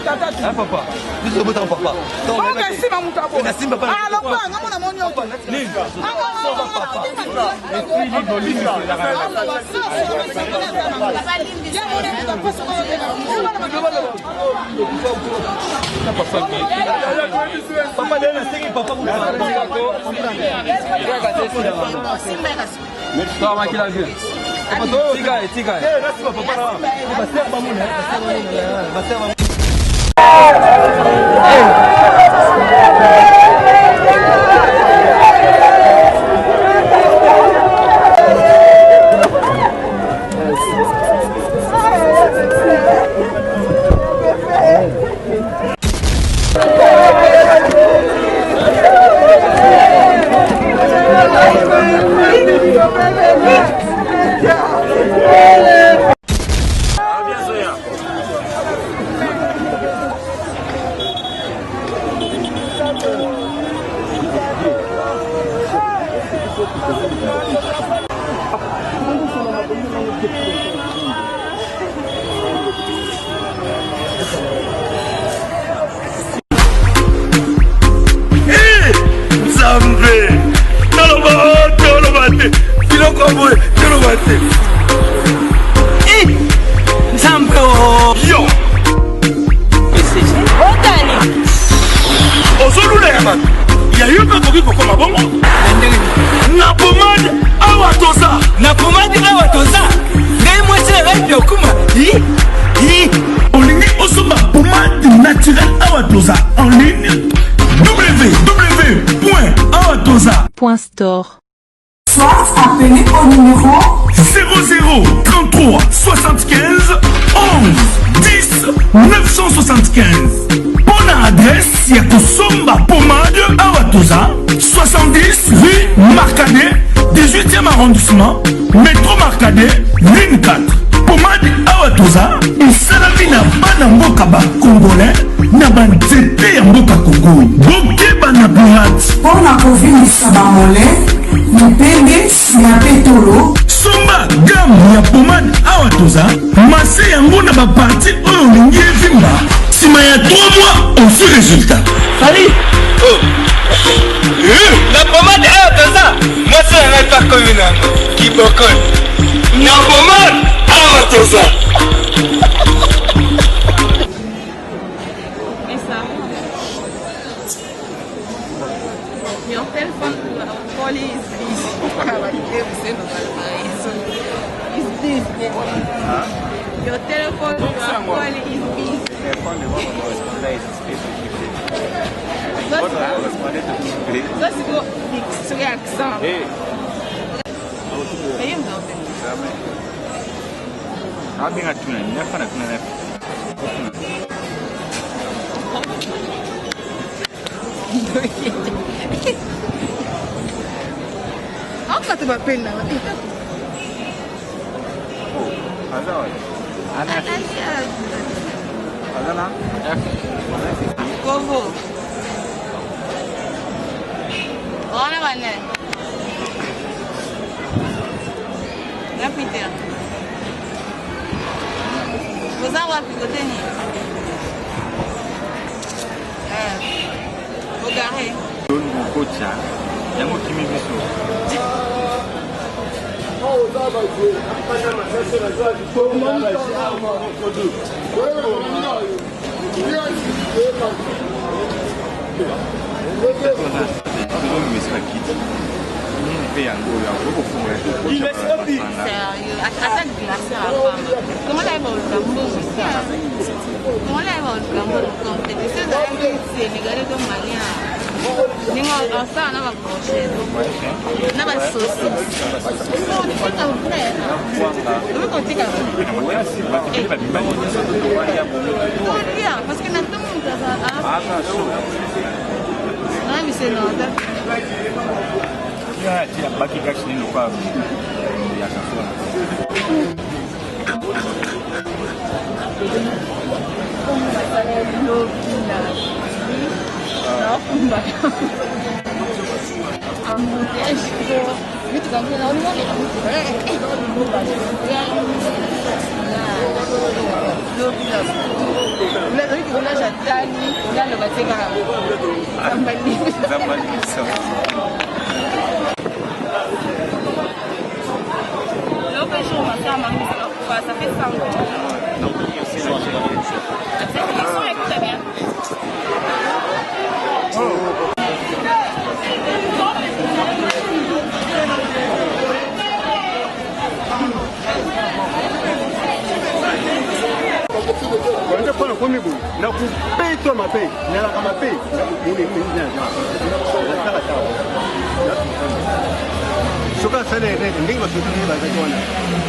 papa. Nous sommes papa. Store. Soit appelez au numéro 00 33 75 11 10 975. Bonne adresse, il y a Kosomba Pomade Awatoza, 70 rue Marcadet, 18e arrondissement, métro Marcadet, ligne 4. Pomade Awatoza, et Salavina Banamboka Congolais, Nabanzete Yamboka Congo. Bokeba na pirate. Pour la COVID Sabamole, Mupende, Siapetolo. Somba gamme ya pomade Awatoza, Massé yango na ba parti oyo lingi vimba. Sima ya 3 mois, on fait résultat. Salut. La pomade Awatoza, moi c'est un pas commun qui bocole. La pomade Awatoza. Your telephone calling is busy. It's busy. Your telephone calling is busy. Ça c'est quoi? C'est l'accent. Ayam dah. Abi ngatuna, ni apa nak kena? Apa tu bapel nak? Oh, ada. Ada. Ada nak? Kovo. Mana mana? Rapide. Vous avez picoté ni? Regardez. Don kocha, yango kimi biso. Comment la va au Gambo? Comment la va au Gambo? Quand tu sais ça, c'est sénégalais comme malien. Ningo ça na va crocher. Na va sauce. On dit que ça vous plaît. Comment on dit que parce que tout le monde ça. Non mais c'est normal. Il y a baki kachi ni kwa ya safona. vitu kama na unaona ndio kuna shatani ndio bateka zamani loka show masama kwa safi sango Quando eu falo comigo, não peito uma pei, não é uma pei, suka sana ne ndingi ba tutu ba za kona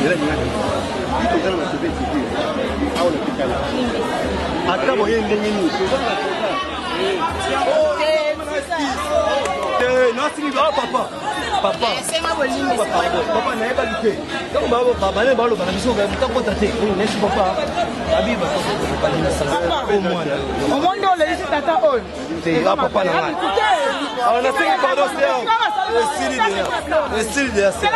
yele ni ngata ito kana ba tutu tutu au na pikala ata bo yende ngini suka na no singi ba papa sema bolingo papa na eba dike donc baba ne ba lo ba biso ba ta kota te ne si papa abiba ko pa ni sala Au moins, on les dit tata on. te papa na nga alors na singi pardon c'est style de ça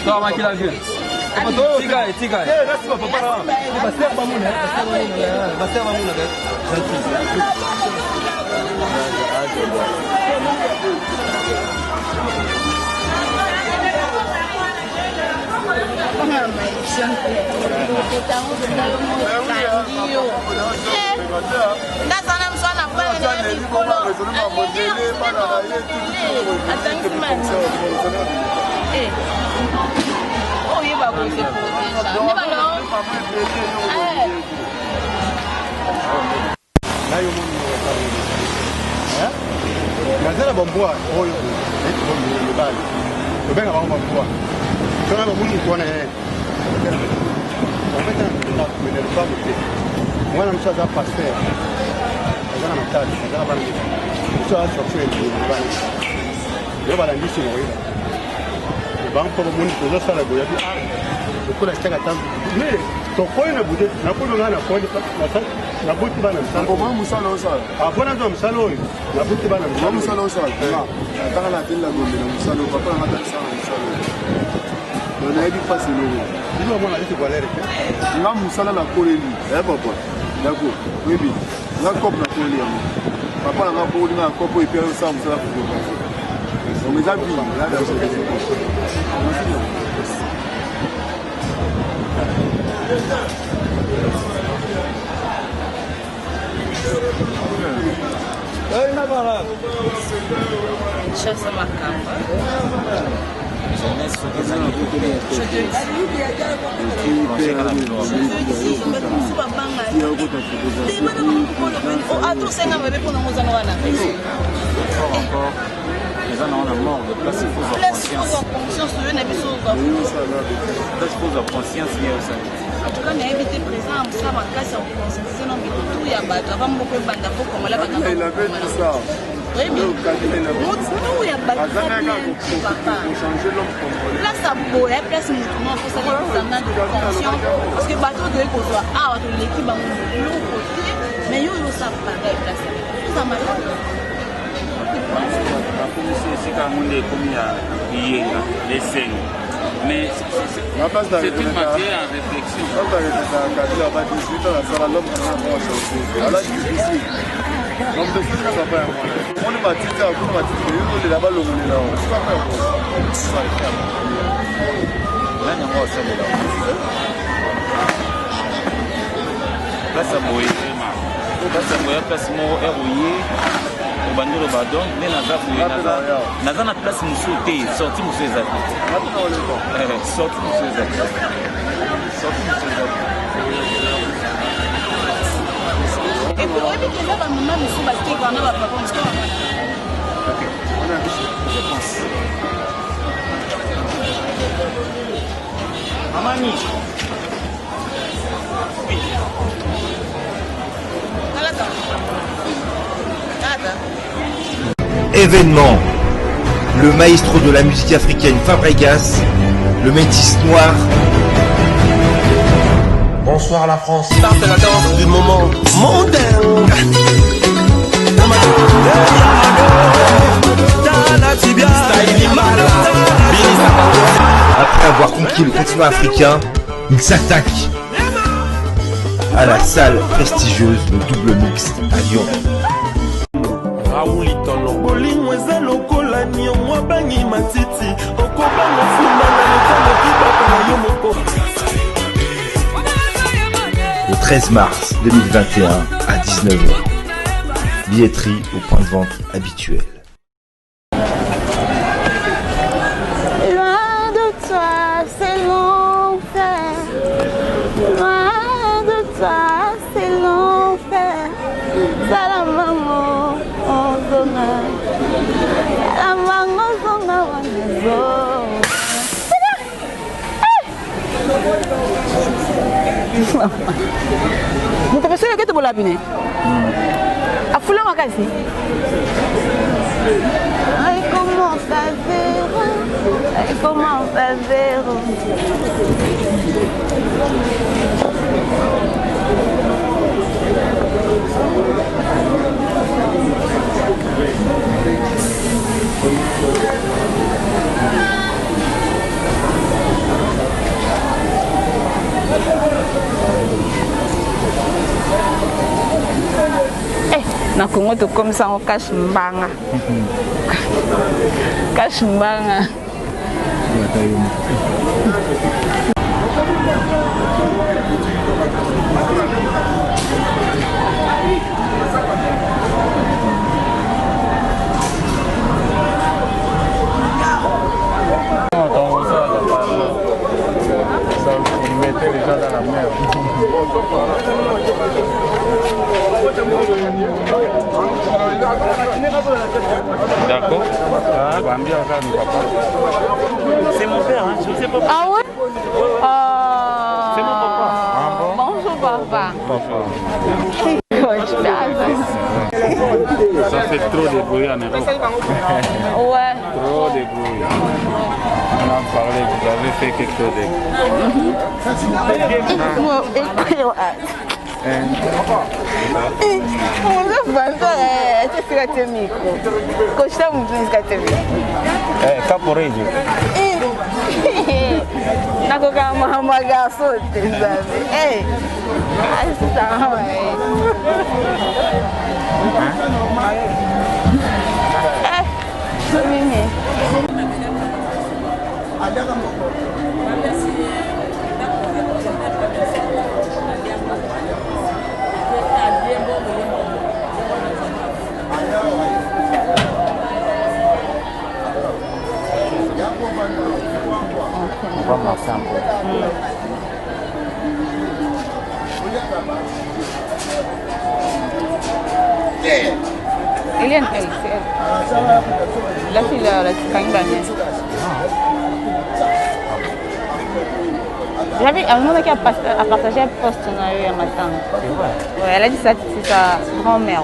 Toma aqui na vida. Tiga aí. Nazela bomboa oyo eti bali obenga ba bomboa tona ba mungu kona ometa na kumene ba muti mwana mshaza pasteur azana matatu azana bana mshaza chokwe bana yo bana ndishi ngoyo banko ba mungu tozo sala goya bi ukula steka tambu ne to koina bude na kulo ngana kwani na buti bana msalo Comment musala osala? abona ndo msalo oyo na buti bana Comment musala osala? Tanga na tenda gombe na musala papa na ngata sana musala. On a dit pas c'est le. Dis-moi moi la liste Valérie. Nga musala na koleli. Papa. D'accord. Oui oui. Nga kop na koleli. Papa na ngako na kopo et puis ça musala pour. On mes amis là dans ce Chassa Macamba. En tout cas, on a évité présent, ça va casser en conscience, non, mais tout y a battu. Avant, on peut pas d'accord comme là, il avait tout ça. Oui, mais nous, il y a battu. Place à Boé, place mouvement, il faut savoir que ça a de conscience. Parce que le bateau de l'écoute, ah, l'équipe, l'autre côté, mais il y a ça pareil, place. Ça m'a fait. C'est comme on est comme il y a les scènes. Mais c'est une matière à réflexion. Quand tu as 18 ans, ça va l'homme qui a Donc, de ce que ça va faire, on est parti, on est parti, on est là-bas, on est là. C'est pas faire. Là, on va se là. Place à Boye, place à Boye, place à Boye. Au bandit Badon, mais dans la place Moussouté, sorti Moussouté. Sorti Moussouté. Et puis, on dit que là, maman, monsieur, parce qu'il y a un papa, je pense. Amani. Oui. Événement. Le maestro de la musique africaine Fabregas, le métis noir. Bonsoir la France. Start la danse du moment mondain. Après avoir conquis le continent africain, il s'attaque à la salle prestigieuse de Double Mix à Lyon. Le 13 mars 2021 à 19h. Billetterie au point de vente habituel. Loin de toi, c'est l'enfer. Loin de toi, c'est l'enfer. Salamamo, on zona. Salamamo, zona, on zona. Mon professeur, il y a que tu l'as à Foula Makasi. Elle commence à zéro. Elle commence à zéro. Na Congo, tu comme ça, on cache mbanga. Cache mbanga. Ça mettait les gens dans la mer. D'accord. C'est mon père, hein? Je sais pas. Ah ouais? C'est mon papa. Ah bon? Bonjour papa. Ça fait trop de bruit en Europe. Ouais. Trop de bruit. On en parlait, vous avez fait quelque chose On va marcher un peu. Eliane, elle, c'est elle. La fille, la Kangbane. J'avais un moment qui a partagé un post un matin. Ouais, elle a dit ça, c'est sa grand-mère.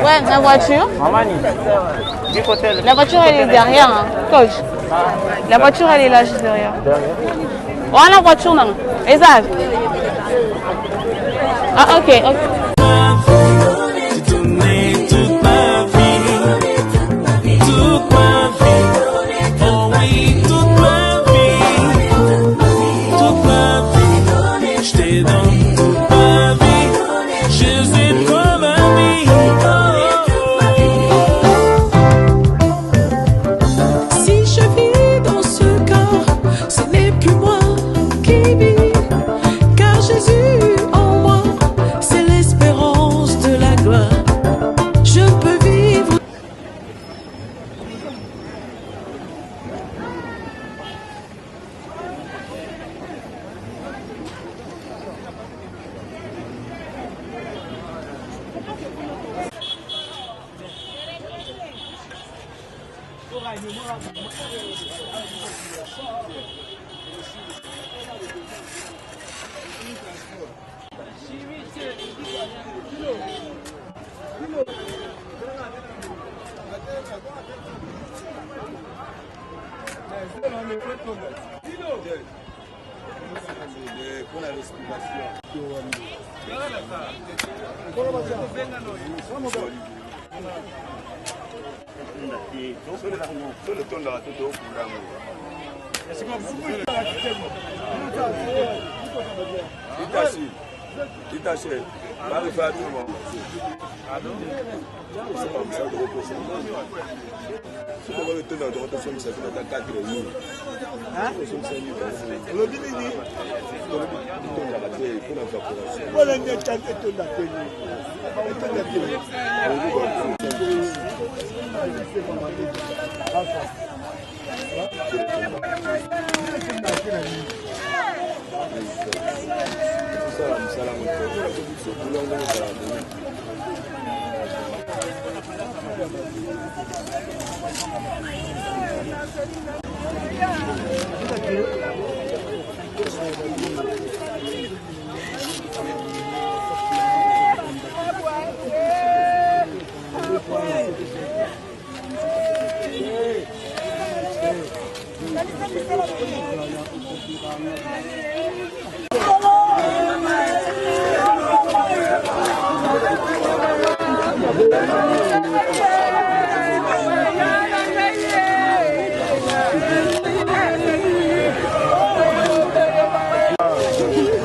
Ouais, la voiture. La voiture, elle est derrière, hein. Coach. La voiture, elle est là, juste derrière. Ouais, la voiture, non. Exact. Ah, ok, ok.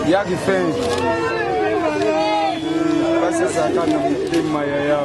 Yaki fence. Passa essa cara de Maiaya.